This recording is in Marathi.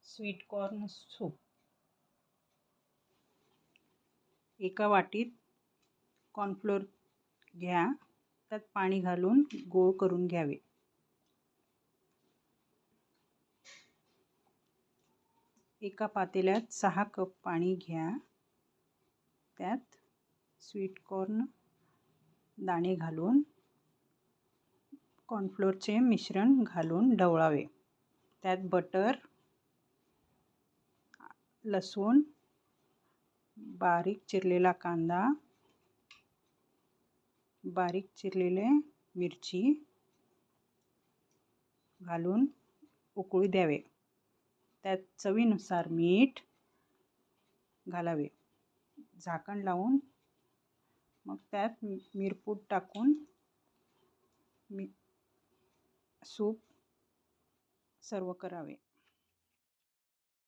Sweet corn soup. एका वाटीत कॉर्नफ्लोअर घ्या, त्यात पाणी घालून गोळ करून घ्यावे। एका पातेल्यात 6 कप पाणी घ्या, त्यात स्वीट कॉर्न दाणे घालून कॉर्नफ्लोअरचे मिश्रण घालून ढवळावे। त्यात बटर, लसूण, बारीक चिरलेला कांदा, बारीक चिरलेले मिरची घालून उकळू द्यावे। त्यात चवीनुसार मीठ घालावे। झाकण लावून मग त्यात मिरपूड टाकून सूप सर्व करावे।